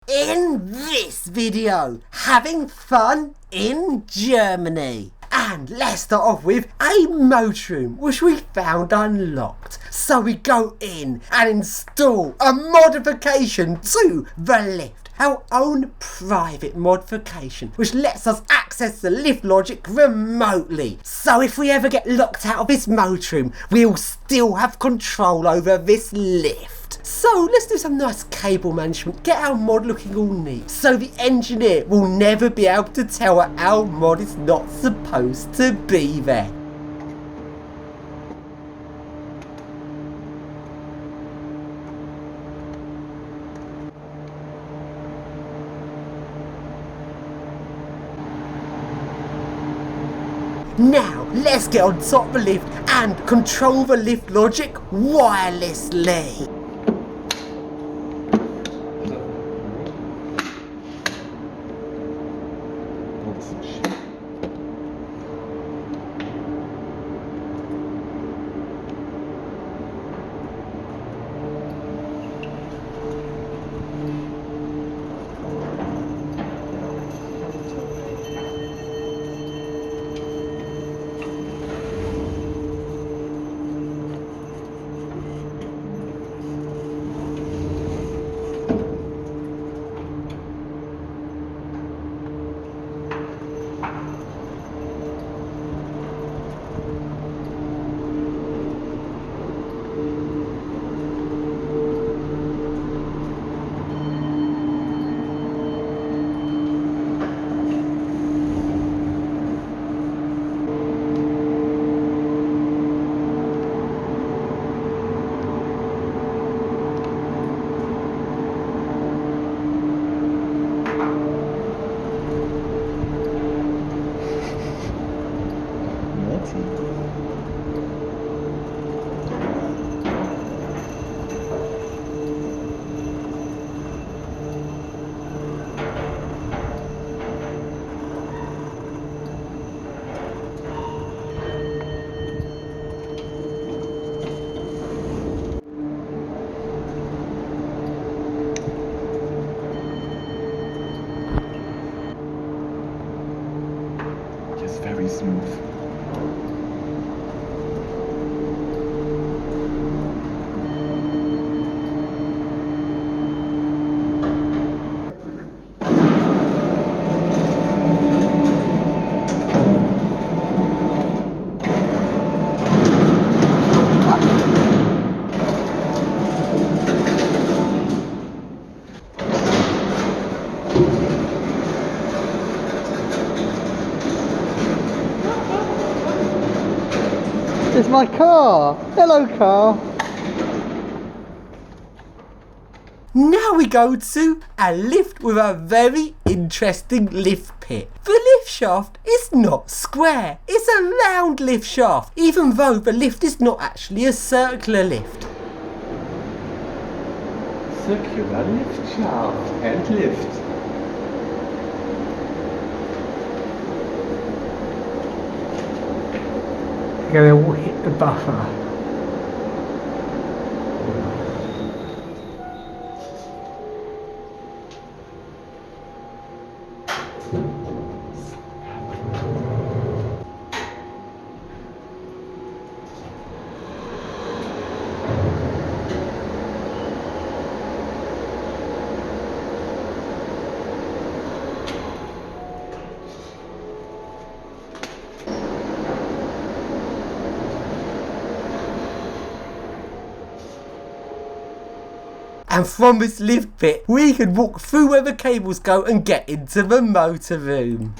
In this video, having fun in Germany. And let's start off with a motorroom which we found unlocked. So we go in and install a modification to the lift. Our own private modification which lets us access the lift logic remotely. So if we ever get locked out of this motorroom, we'll still have control over this lift. So let's do some nice cable management, get our mod looking all neat, so the engineer will never be able to tell her our mod is not supposed to be there. Now, let's get on top of the lift and control the lift logic wirelessly. Very smooth. It's my car! Hello, car! Now we go to a lift with a very interesting lift pit. The lift shaft is not square, it's a round lift shaft, even though the lift is not actually a circular lift. Circular lift shaft and lift. Gonna hit the buffer. And from this lift pit, we can walk through where the cables go and get into the motor room.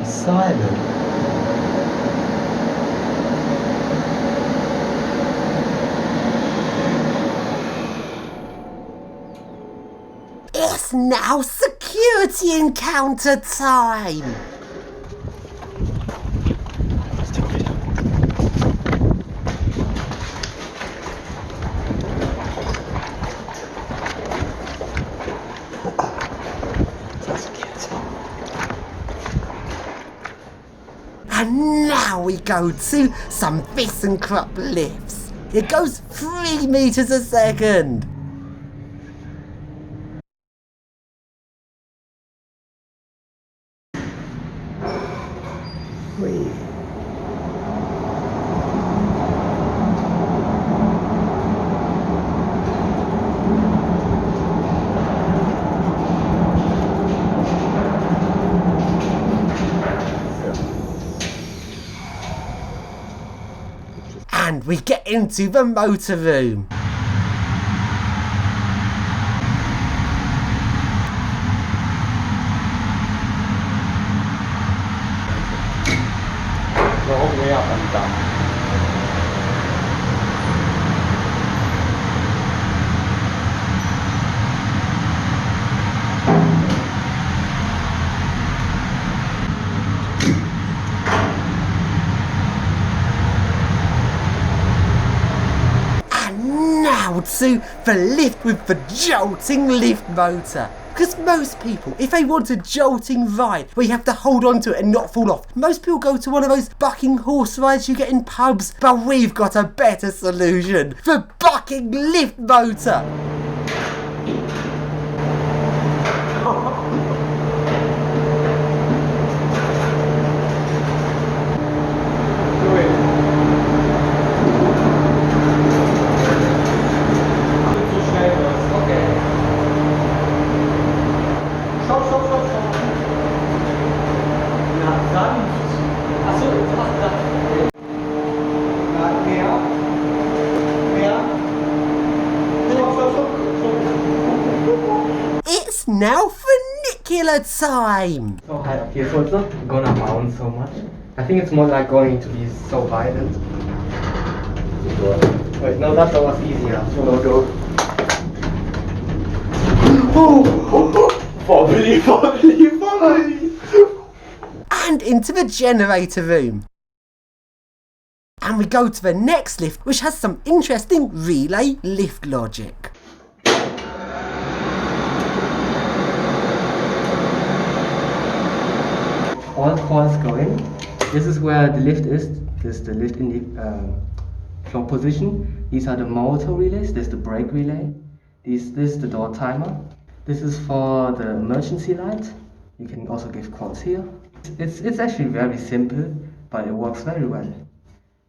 Silent. It's now security encounter time! And now we go to some ThyssenKrupp lifts. It goes 3 meters a second. Whee. And we get into the motor room. Go all the way up and down. And now to the lift with the jolting lift motor. Because most people, if they want a jolting ride where you have to hold on to it and not fall off, most people go to one of those bucking horse rides you get in pubs. But we've got a better solution. The bucking lift motor. Do it. Too schnell wirst. Okay. Stopp, stopp, stopp, stopp. Na, sanft. Achso, jetzt hast du das. Na, mehr. Mehr. Stopp, stopp, stopp. It's now funicular time. So high up here, so it's not gonna bounce so much. I think it's more like going to be so violent. Wait, no, that was easier. So no, go. Wobbly, wobbly, wobbly. And into the generator room. And we go to the next lift, which has some interesting relay lift logic. All cores go in. This is where the lift is. This is the lift in the floor position. These are the motor relays. This is the brake relay. This is the door timer. This is for the emergency light. You can also give calls here. It's actually very simple, but it works very well.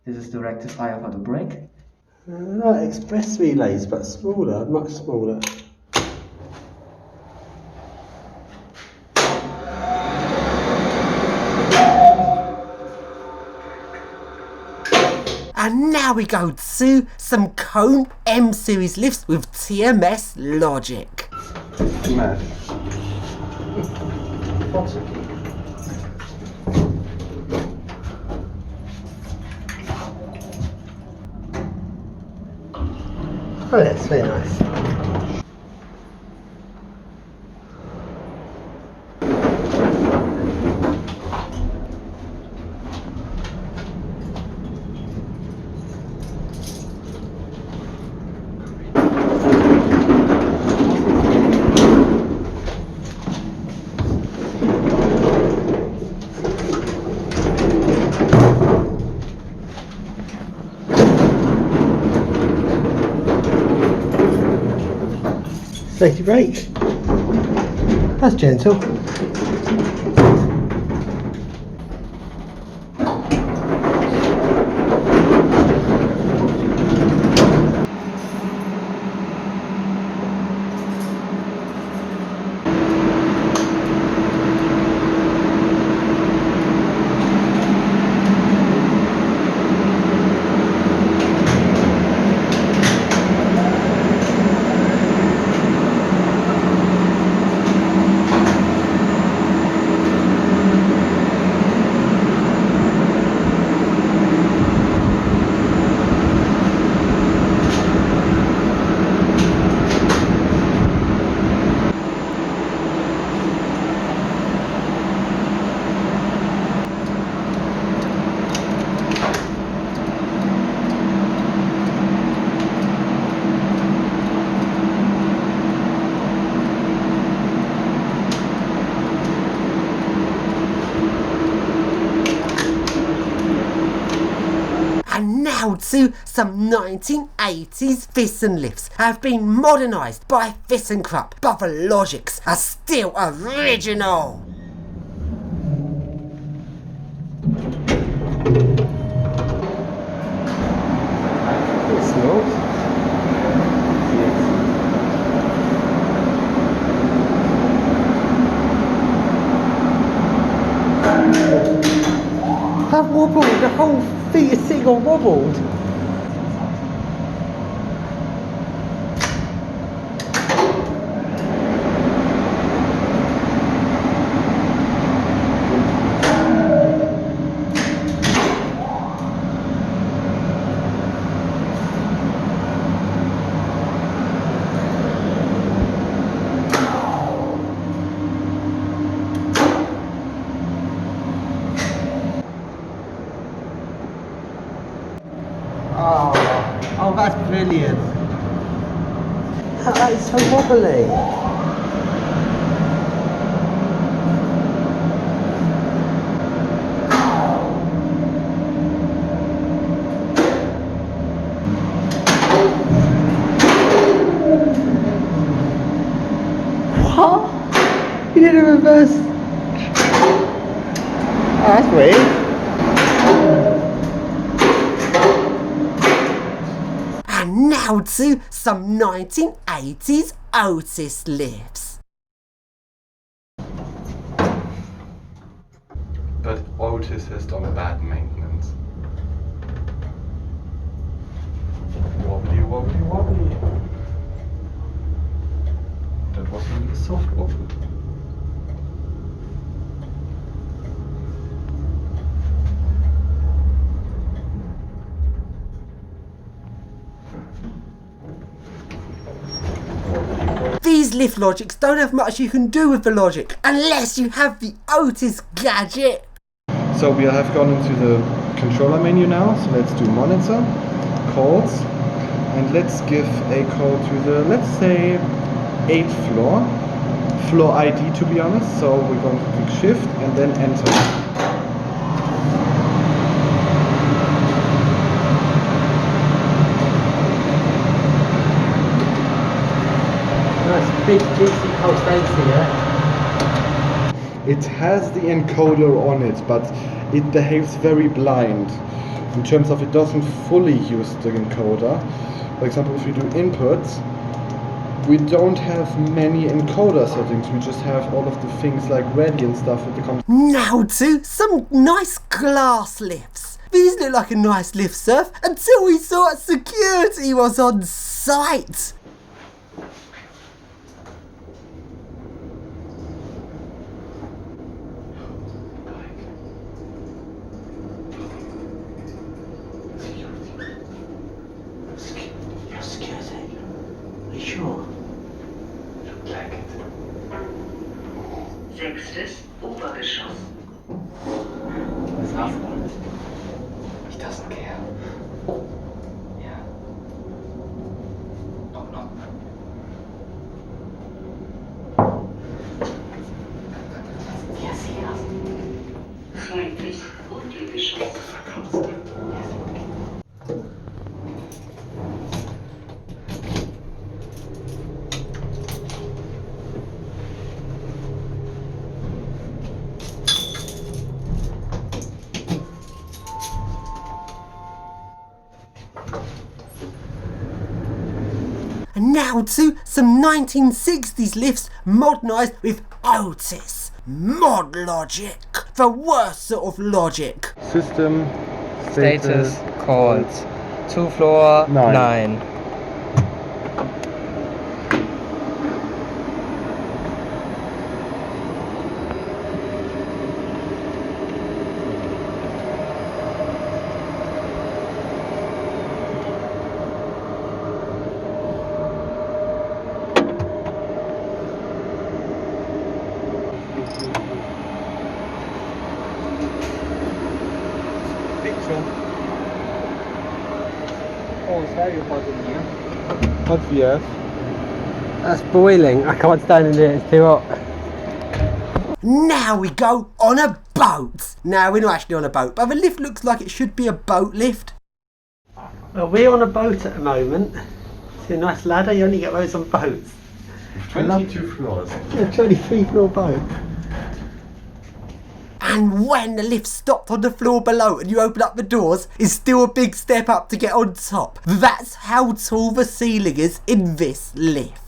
This is the rectifier for the brake. Like express relays, but smaller, much smaller. And now we go to some Cone M series lifts with TMS logic. Mad. Oh, that's very nice. Safety brake. That's gentle. to some 1980s Thyssen lifts have been modernised by ThyssenKrupp, but the logics are still original. It smells. That wobbled, the whole feet is sitting on wobbled. Oh, that's brilliant. That is so wobbly. What? You did a reverse. Oh, that's weird. And now to some 1980s Otis lifts. But Otis has done bad maintenance. Wobbly, wobbly, wobbly. That was a soft wobble. These lift logics don't have much you can do with the logic unless you have the Otis gadget. So we have gone into the controller menu now, so let's do monitor, calls, and let's give a call to the, let's say, 8th floor ID to be honest, so we're going to click shift and then enter. Nice big DC pulse density, yeah? It has the encoder on it, but it behaves very blind in terms of it doesn't fully use the encoder. For example, if we do inputs, we don't have many encoder settings, we just have all of the things like ready and stuff that becomes. Now to some nice glass lifts. These look like a nice lift surf until we saw security was on site. Sechstes Obergeschoss. What's happening? He doesn't care. Yeah. Knock, knock. Yes, he has. Zweites Untergeschoss. And now to some 1960s lifts modernised with Otis. Mod logic. The worst sort of logic. System Status called. 2 floor 9. Oh, it's very hot in here. What's the F? That's boiling. I can't stand in here, it's too hot. Now we go on a boat. Now we're not actually on a boat, but the lift looks like it should be a boat lift. Well, we're on a boat at the moment. See a nice ladder, you only get those on boats. 22 floors. Yeah, 23 floor boat. And when the lift stopped on the floor below and you open up the doors, it's still a big step up to get on top. That's how tall the ceiling is in this lift.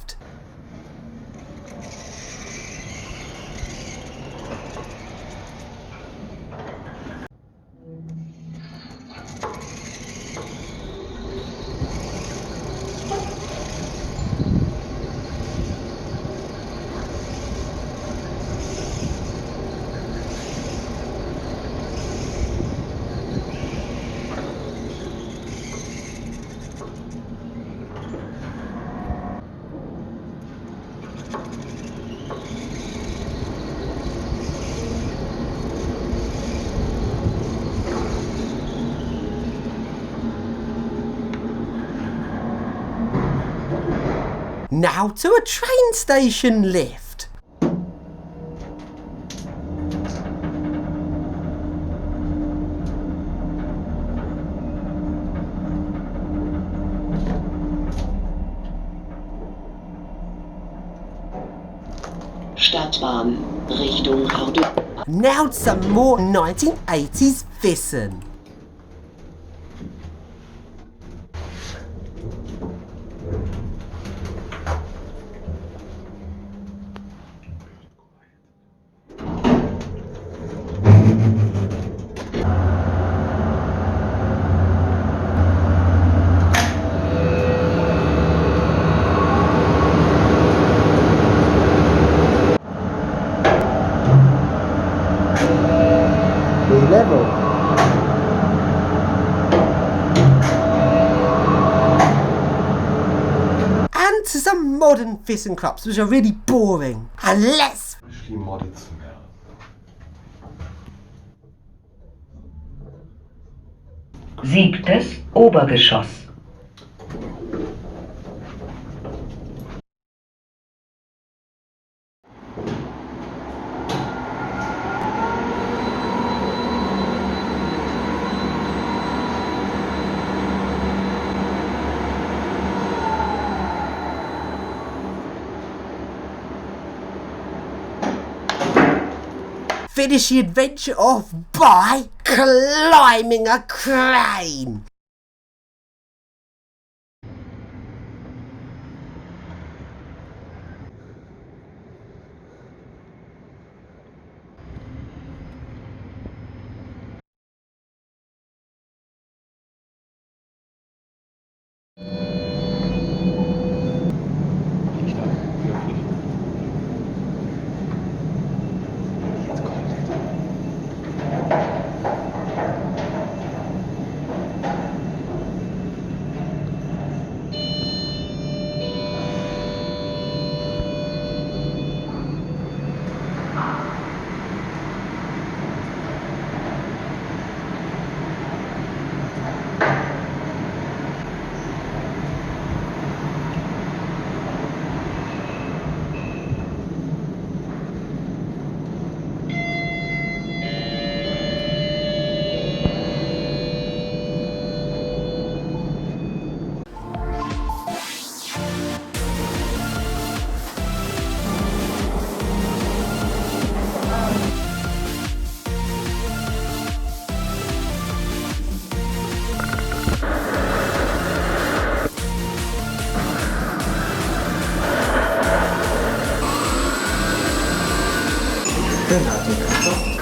Now to a train station lift. Stadtbahn, Richtung Hardu. Now some more 1980s Wissen. Level. And to some modern Wissen clubs which are really boring. And let's Actually modded some. 7. Obergeschoss. finish the adventure off by climbing a crane. Then I think